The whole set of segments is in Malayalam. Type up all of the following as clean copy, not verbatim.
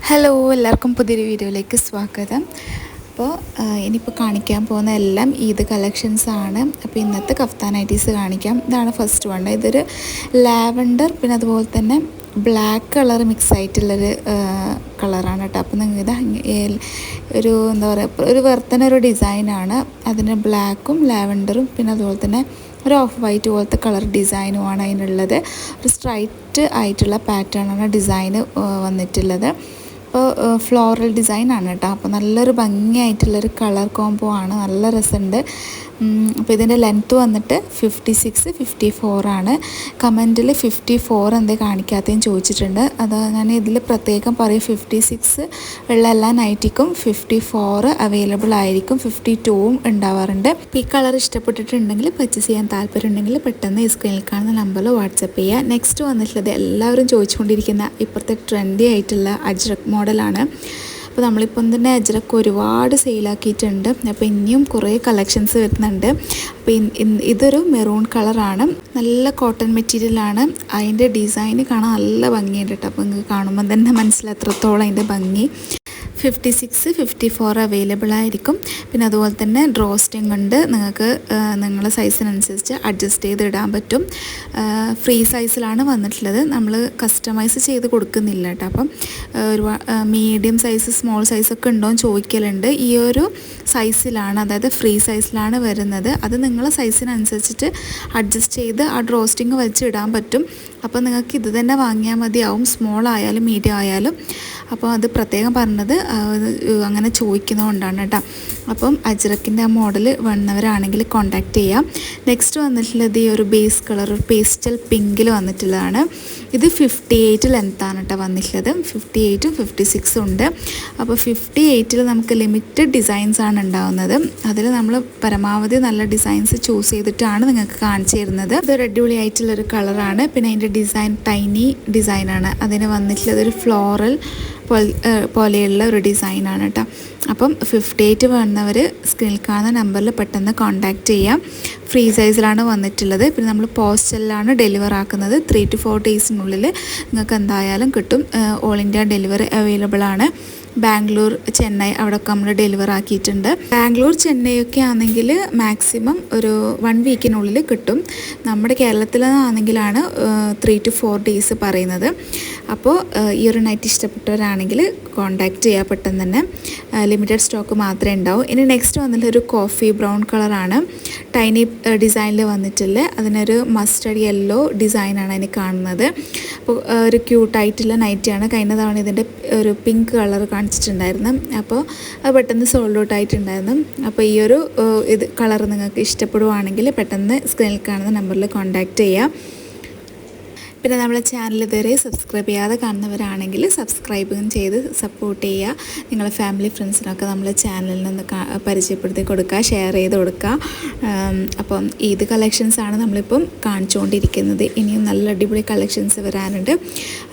ഹലോ, എല്ലാവർക്കും പുതിയൊരു വീഡിയോയിലേക്ക് സ്വാഗതം. അപ്പോൾ ഇനിയിപ്പോൾ കാണിക്കാൻ പോകുന്ന എല്ലാം ഈദ് കളക്ഷൻസാണ്. അപ്പോൾ ഇന്നത്തെ കഫ്താൻ നൈറ്റീസ് കാണിക്കാം. ഇതാണ് ഫസ്റ്റ് വൺ. ഇതൊരു ലാവൻഡർ പിന്നെ അതുപോലെ തന്നെ ബ്ലാക്ക് കളർ മിക്സ് ആയിട്ടുള്ളൊരു കളറാണ് കേട്ടോ. അപ്പോൾ നിങ്ങൾക്ക് ഒരു എന്താ പറയുക, ഒരു വെറുത്തന ഒരു ഡിസൈനാണ്. അതിന് ബ്ലാക്കും ലാവൻഡറും പിന്നെ അതുപോലെ തന്നെ ഒരു ഓഫ് വൈറ്റ് പോലത്തെ കളർ ഡിസൈനുമാണ് അതിനുള്ളത്. ഒരു സ്ട്രൈറ്റ് ആയിട്ടുള്ള പാറ്റേണാണ് ഡിസൈന് വന്നിട്ടുള്ളത്. അപ്പോൾ ഫ്ലോറൽ ഡിസൈനാണ് കേട്ടോ. അപ്പോൾ നല്ലൊരു ഭംഗിയായിട്ടുള്ളൊരു കളർ കോംബോ ആണ്, നല്ല രസമുണ്ട്. അപ്പോൾ ഇതിൻ്റെ ലെങ്ത്ത് വന്നിട്ട് 56, 54 ആണ്. കമൻറ്റിൽ 54 എന്തേ കാണിക്കാത്തതെന്ന് ചോദിച്ചിട്ടുണ്ട്. അത് ഞാൻ ഇതിൽ പ്രത്യേകം പറയും, 56 ഉള്ള എല്ലാ നൈറ്റിക്കും 54 അവൈലബിൾ ആയിരിക്കും, 52ഉം ഉണ്ടാവാറുണ്ട്. അപ്പോൾ ഈ കളർ ഇഷ്ടപ്പെട്ടിട്ടുണ്ടെങ്കിൽ പർച്ചേസ് ചെയ്യാൻ താല്പര്യമുണ്ടെങ്കിൽ പെട്ടെന്ന് ഈ സ്ക്രീനിൽ കാണുന്ന നമ്പറിൽ വാട്സപ്പ് ചെയ്യുക. നെക്സ്റ്റ് വന്നിട്ടുള്ളത് എല്ലാവരും ചോദിച്ചുകൊണ്ടിരിക്കുന്ന ഇപ്പോഴത്തെ ട്രെൻഡി ആയിട്ടുള്ള അജ്രക് മോഡലാണ്. അപ്പോൾ നമ്മളിപ്പം തന്നെ അജ്രക്ക് ഒരുപാട് സെയിലാക്കിയിട്ടുണ്ട്. അപ്പോൾ ഇനിയും കുറേ കളക്ഷൻസ് വരുന്നുണ്ട്. അപ്പോൾ ഇതൊരു മെറൂൺ കളറാണ്, നല്ല കോട്ടൺ മെറ്റീരിയലാണ്. അതിൻ്റെ ഡിസൈന് കാണാൻ നല്ല ഭംഗിയുണ്ട് കേട്ടോ. അപ്പോൾ നിങ്ങൾക്ക് കാണുമ്പോൾ തന്നെ മനസ്സിലാവും എത്രത്തോളം അതിൻ്റെ ഭംഗി. 56, 54 അവൈലബിൾ ആയിരിക്കും. പിന്നെ അതുപോലെ തന്നെ ഡ്രോ സ്റ്റിങ് ഉണ്ട്, നിങ്ങൾക്ക് നിങ്ങളുടെ സൈസിനനുസരിച്ച് അഡ്ജസ്റ്റ് ചെയ്ത് ഇടാൻ പറ്റും. ഫ്രീ സൈസിലാണ് വന്നിട്ടുള്ളത്, നമ്മൾ കസ്റ്റമൈസ് ചെയ്ത് കൊടുക്കുന്നില്ല കേട്ടോ. അപ്പം ഒരു മീഡിയം സൈസ് സ്മോൾ സൈസൊക്കെ ഉണ്ടോ എന്ന് ചോദിക്കലുണ്ട്. ഈ ഒരു സൈസിലാണ്, അതായത് ഫ്രീ സൈസിലാണ് വരുന്നത്. അത് നിങ്ങളുടെ സൈസിനനുസരിച്ചിട്ട് അഡ്ജസ്റ്റ് ചെയ്ത് ആ ഡ്രോ സ്റ്റിങ് വെച്ച് ഇടാൻ പറ്റും. അപ്പോൾ നിങ്ങൾക്ക് ഇത് തന്നെ വാങ്ങിയാൽ മതിയാവും, സ്മോൾ ആയാലും മീഡിയം ആയാലും. അപ്പോൾ അത് പ്രത്യേകം പറഞ്ഞത് അങ്ങനെ ചോദിക്കുന്നതുകൊണ്ടാണ് കേട്ടോ. അപ്പം അജ്രക്കിൻ്റെ ആ മോഡൽ വന്നവരാണെങ്കിൽ കോൺടാക്റ്റ് ചെയ്യാം. നെക്സ്റ്റ് വന്നിട്ടുള്ളത് ഈ ഒരു ബേസ് കളർ, ഒരു പേസ്റ്റൽ പിങ്കിൽ വന്നിട്ടുള്ളതാണ്. ഇത് 58 ലെങ്ത്താണ് കേട്ടോ വന്നിട്ടുള്ളത്. 58ഉം 56ഉം ഉണ്ട്. അപ്പോൾ 58ൽ നമുക്ക് ലിമിറ്റഡ് ഡിസൈൻസാണ് ഉണ്ടാകുന്നത്. അതിൽ നമ്മൾ പരമാവധി നല്ല ഡിസൈൻസ് ചൂസ് ചെയ്തിട്ടാണ് നിങ്ങൾക്ക് കാണിച്ചു തരുന്നത്. ഇതൊരു അടിപൊളിയായിട്ടുള്ളൊരു കളറാണ്. പിന്നെ അതിൻ്റെ ഡിസൈൻ ടൈനി ഡിസൈനാണ്. അതിന് വന്നിട്ടുള്ളത് ഒരു ഫ്ലോറൽ പോലെയുള്ള ഒരു ഡിസൈനാണ് കേട്ടോ. അപ്പം 58 വന്നവർ സ്ക്രീനിൽ കാണുന്ന നമ്പറിൽ പെട്ടെന്ന് കോൺടാക്റ്റ് ചെയ്യാം. ഫ്രീ സൈസിലാണ് വന്നിട്ടുള്ളത്. പിന്നെ നമ്മൾ പോസ്റ്റലിലാണ് ഡെലിവർ ആക്കുന്നത്. 3 to 4 ഡേയ്സിനുള്ളിൽ നിങ്ങൾക്ക് എന്തായാലും കിട്ടും. ഓൾ ഇന്ത്യ ഡെലിവറി അവൈലബിൾ ആണ്. ബാംഗ്ലൂർ, ചെന്നൈ അവിടെയൊക്കെ നമ്മൾ ഡെലിവർ ആക്കിയിട്ടുണ്ട്. ബാംഗ്ലൂർ, ചെന്നൈ ഒക്കെ ആണെങ്കിൽ മാക്സിമം ഒരു 1 വീക്കിനുള്ളിൽ കിട്ടും. നമ്മുടെ കേരളത്തിലാണെങ്കിലാണ് 3 to 4 ഡേയ്സ് പറയുന്നത്. അപ്പോൾ ഈ ഒരു നൈറ്റ് ഇഷ്ടപ്പെട്ടവരാണെങ്കിൽ കോൺടാക്റ്റ് ചെയ്യുക പെട്ടെന്ന് തന്നെ. ലിമിറ്റഡ് സ്റ്റോക്ക് മാത്രമേ ഉണ്ടാവൂ. ഇനി നെക്സ്റ്റ് വന്നിട്ട് ഒരു കോഫി ബ്രൗൺ കളറാണ്, ടൈനി ഡിസൈനിൽ വന്നിട്ടില്ല. അതിനൊരു മസ്റ്റർഡ് യെല്ലോ ഡിസൈനാണ് അതിന് കാണുന്നത്. അപ്പോൾ ഒരു ക്യൂട്ടായിട്ടുള്ള നൈറ്റിയാണ്. കഴിഞ്ഞ തവണ ഇതിൻ്റെ ഒരു പിങ്ക് കളർ കാണിച്ചിട്ടുണ്ടായിരുന്നു. അപ്പോൾ അത് പെട്ടെന്ന് സോൾഡ് ഔട്ട് ആയിട്ടുണ്ടായിരുന്നു. അപ്പോൾ ഈ ഒരു കളർ നിങ്ങൾക്ക് ഇഷ്ടപ്പെടുവാണെങ്കിൽ പെട്ടെന്ന് സ്ക്രീനിൽ കാണുന്ന നമ്പറിൽ കോൺടാക്റ്റ് ചെയ്യാം. പിന്നെ നമ്മളെ ചാനൽ ഇതുവരെ സബ്സ്ക്രൈബ് ചെയ്യാതെ കാണുന്നവരാണെങ്കിൽ സബ്സ്ക്രൈബും ചെയ്ത് സപ്പോർട്ട് ചെയ്യുക. നിങ്ങളെ ഫാമിലി ഫ്രണ്ട്സിനൊക്കെ നമ്മളെ ചാനലിൽ നിന്ന് പരിചയപ്പെടുത്തി കൊടുക്കുക, ഷെയർ ചെയ്ത് കൊടുക്കുക. അപ്പം ഈദ് കളക്ഷൻസാണ് നമ്മളിപ്പം കാണിച്ചുകൊണ്ടിരിക്കുന്നത്. ഇനിയും നല്ല അടിപൊളി കളക്ഷൻസ് വരാനുണ്ട്.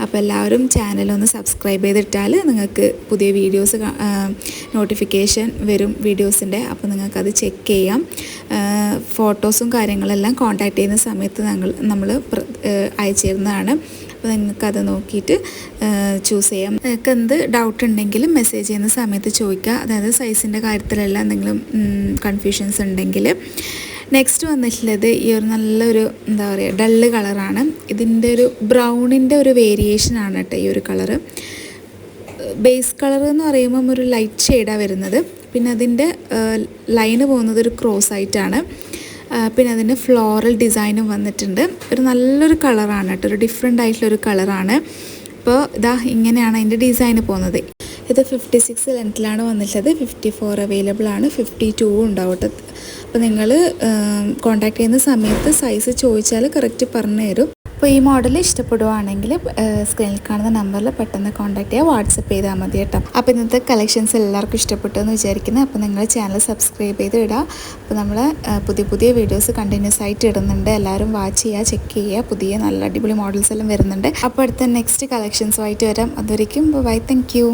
അപ്പോൾ എല്ലാവരും ചാനലൊന്ന് സബ്സ്ക്രൈബ് ചെയ്തിട്ടാൽ നിങ്ങൾക്ക് പുതിയ വീഡിയോസ് നോട്ടിഫിക്കേഷൻ വരും വീഡിയോസിൻ്റെ. അപ്പോൾ നിങ്ങൾക്കത് ചെക്ക് ചെയ്യാം. ഫോട്ടോസും കാര്യങ്ങളെല്ലാം കോൺടാക്റ്റ് ചെയ്യുന്ന സമയത്ത് നമ്മൾ അയച്ചു തരുന്നതാണ്. അപ്പോൾ നിങ്ങൾക്കത് നോക്കിയിട്ട് ചൂസ് ചെയ്യാം. നിങ്ങൾക്ക് എന്ത് ഡൗട്ട് ഉണ്ടെങ്കിലും മെസ്സേജ് ചെയ്യുന്ന സമയത്ത് ചോദിക്കുക. അതായത് സൈസിൻ്റെ കാര്യത്തിലെല്ലാം എന്തെങ്കിലും കൺഫ്യൂഷൻസ് ഉണ്ടെങ്കിൽ. നെക്സ്റ്റ് വന്നിട്ടുള്ളത് ഈ ഒരു നല്ലൊരു എന്താ പറയുക ഡള്ള് കളറാണ്. ഇതിൻ്റെ ഒരു ബ്രൗണിൻ്റെ ഒരു വേരിയേഷനാണ് കേട്ടോ ഈ ഒരു കളറ്. ബേസ് കളർ എന്ന് പറയുമ്പം ഒരു ലൈറ്റ് ഷെയ്ഡാണ് വരുന്നത്. പിന്നെ അതിൻ്റെ ലൈന് പോകുന്നത് ഒരു ക്രോസ് ആയിട്ടാണ്. പിന്നെ അതിന് ഫ്ലോറൽ ഡിസൈനും വന്നിട്ടുണ്ട്. ഒരു നല്ലൊരു കളറാണ് കേട്ടോ, ഒരു ഡിഫറെൻ്റ് ആയിട്ടുള്ളൊരു കളറാണ്. അപ്പോൾ ഇതാ ഇങ്ങനെയാണ് അതിൻ്റെ ഡിസൈന് പോകുന്നത്. ഇത് 56 ലെങ്ത്തിലാണ് വന്നിട്ടുള്ളത്. 54 അവൈലബിൾ ആണ്, 52 ഉണ്ടാവും കേട്ടോ. അപ്പോൾ നിങ്ങൾ കോൺടാക്ട് ചെയ്യുന്ന സമയത്ത് സൈസ് ചോദിച്ചാൽ കറക്റ്റ് പറഞ്ഞു തരും. അപ്പോൾ ഈ മോഡൽ ഇഷ്ടപ്പെടുവാണെങ്കിൽ സ്ക്രീനിൽ കാണുന്ന നമ്പറിൽ പെട്ടെന്ന് കോൺടാക്ട് ചെയ്യുക, വാട്സപ്പ് ചെയ്താൽ മതി കേട്ടോ. അപ്പോൾ ഇന്നത്തെ കളക്ഷൻസ് എല്ലാവർക്കും ഇഷ്ടപ്പെട്ടു എന്ന് വിചാരിക്കുന്നത്. അപ്പോൾ നിങ്ങൾ ചാനൽ സബ്സ്ക്രൈബ് ചെയ്ത് ഇടുക. അപ്പോൾ നമ്മൾ പുതിയ വീഡിയോസ് കണ്ടിന്യൂസ് ആയിട്ട് ഇടുന്നുണ്ട്. എല്ലാവരും വാച്ച് ചെയ്യുക, ചെക്ക് ചെയ്യുക. പുതിയ നല്ല അടിപൊളി മോഡൽസ് എല്ലാം വരുന്നുണ്ട്. അപ്പോൾ അടുത്ത നെക്സ്റ്റ് കളക്ഷൻസുമായിട്ട് വരാം. അതുവരേക്കും ബൈ, താങ്ക് യു.